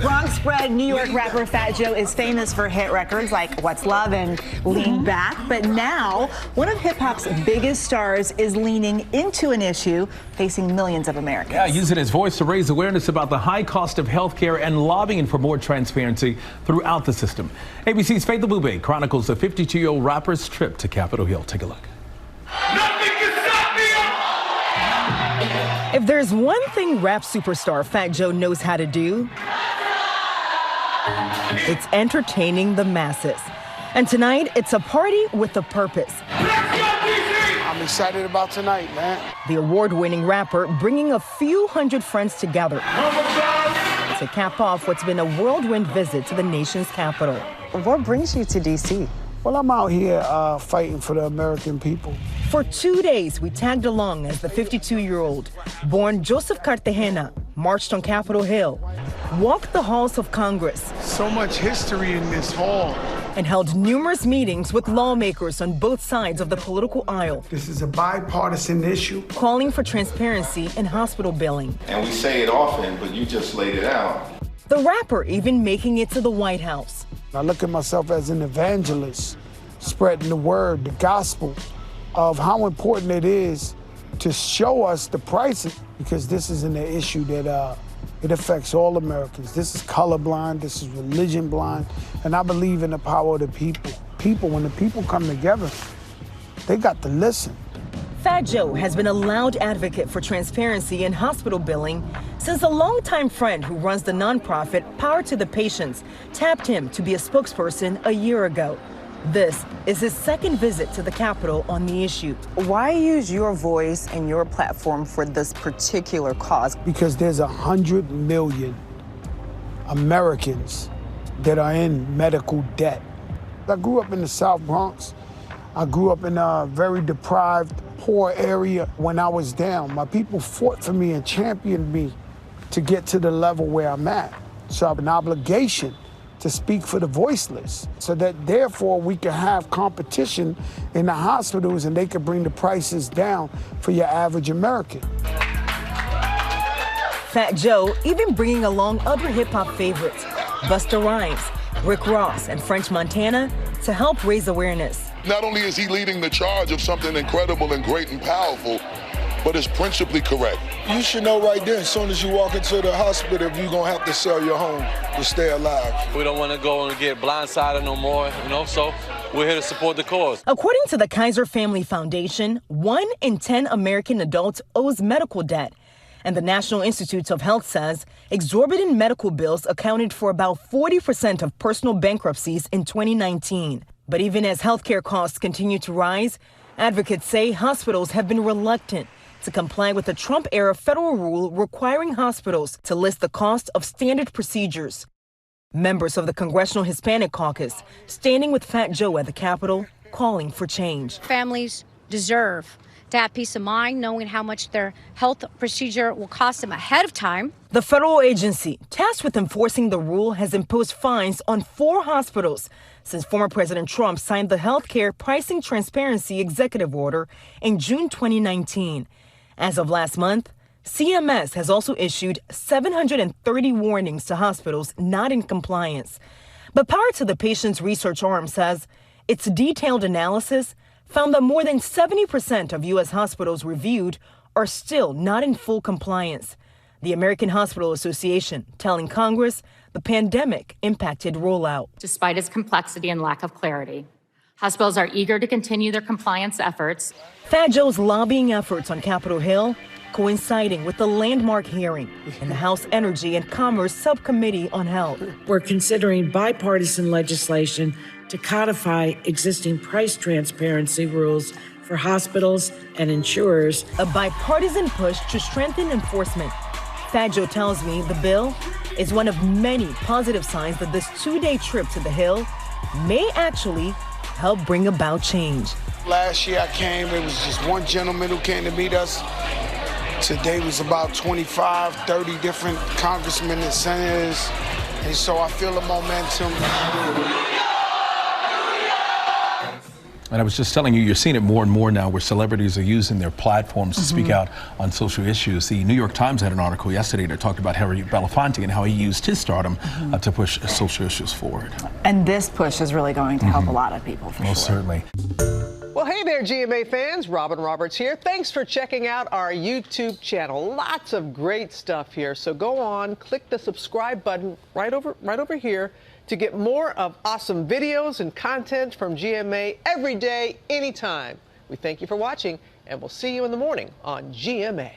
Bronx bred New York rapper Fat Joe is famous for hit records like What's Love and Lean Back. But now, one of hip hop's biggest stars is leaning into an issue facing millions of Americans. Yeah, using his voice to raise awareness about the high cost of health care and lobbying for more transparency throughout the system. ABC's Faith Abube chronicles the 52-year-old rapper's trip to Capitol Hill. Take a look. If there's one thing rap superstar Fat Joe knows how to do, it's entertaining the masses. And tonight, it's a party with a purpose. I'm excited about tonight, man. The award-winning rapper bringing a few hundred friends together to cap off what's been a whirlwind visit to the nation's capital. What brings you to D.C.? Well, I'm out here fighting for the American people. For 2 days, we tagged along as the 52-year-old, born Joseph Cartagena, marched on Capitol Hill, walked the halls of Congress. So much history in this hall. And held numerous meetings with lawmakers on both sides of the political aisle. This is a bipartisan issue. Calling for transparency in hospital billing. And we say it often, but you just laid it out. The rapper even making it to the White House. I look at myself as an evangelist, spreading the word, the gospel of how important it is to show us the prices, because this isn't an issue that it affects all Americans. This is colorblind, this is religion blind, and I believe in the power of the people. When the people come together, they got to listen. Fat Joe has been a loud advocate for transparency in hospital billing since a longtime friend who runs the nonprofit Power to the Patients tapped him to be a spokesperson a year ago. This is his second visit to the Capitol on the issue. Why use your voice and your platform for this particular cause? Because there's 100 million Americans that are in medical debt. I grew up in the South Bronx. I grew up in a very deprived, poor area. When I was down, my people fought for me and championed me to get to the level where I'm at. So I have an obligation to speak for the voiceless, so that therefore we can have competition in the hospitals and they can bring the prices down for your average American. Fat Joe even bringing along other hip-hop favorites, Busta Rhymes, Rick Ross, and French Montana to help raise awareness. Not only is he leading the charge of something incredible and great and powerful, but it's principally correct. You should know right there, as soon as you walk into the hospital, you're gonna have to sell your home to stay alive. We don't want to go and get blindsided no more, so we're here to support the cause. According to the Kaiser Family Foundation, 1 in 10 American adults owes medical debt. And the National Institutes of Health says exorbitant medical bills accounted for about 40% of personal bankruptcies in 2019. But even as healthcare costs continue to rise, advocates say hospitals have been reluctant to comply with the Trump-era federal rule requiring hospitals to list the cost of standard procedures. Members of the Congressional Hispanic Caucus standing with Fat Joe at the Capitol, calling for change. Families deserve to have peace of mind knowing how much their health procedure will cost them ahead of time. The federal agency tasked with enforcing the rule has imposed fines on 4 hospitals since former President Trump signed the healthcare pricing transparency executive order in June 2019. As of last month, CMS has also issued 730 warnings to hospitals not in compliance. But Power to the Patients research arm says its detailed analysis found that more than 70% of U.S. hospitals reviewed are still not in full compliance. The American Hospital Association telling Congress the pandemic impacted rollout. Despite its complexity and lack of clarity, hospitals are eager to continue their compliance efforts. Fat Joe's lobbying efforts on Capitol Hill coinciding with the landmark hearing in the House Energy and Commerce Subcommittee on Health. We're considering bipartisan legislation to codify existing price transparency rules for hospitals and insurers. A bipartisan push to strengthen enforcement. Fat Joe tells me the bill is one of many positive signs that this 2-day trip to the Hill may actually help bring about change. Last year I came, it was just one gentleman who came to meet us. Today was about 25, 30 different congressmen and senators. And so I feel the momentum. And I was just telling you, you're seeing it more and more now where celebrities are using their platforms to speak out on social issues. The New York Times had an article yesterday that talked about Harry Belafonte and how he used his stardom to push social issues forward. And this push is really going to help a lot of people, for Most certainly. Well, hey there, GMA fans. Robin Roberts here. Thanks for checking out our YouTube channel. Lots of great stuff here. So go on, click the subscribe button right over here to get more of awesome videos and content from GMA every day, anytime. We thank you for watching, and we'll see you in the morning on GMA.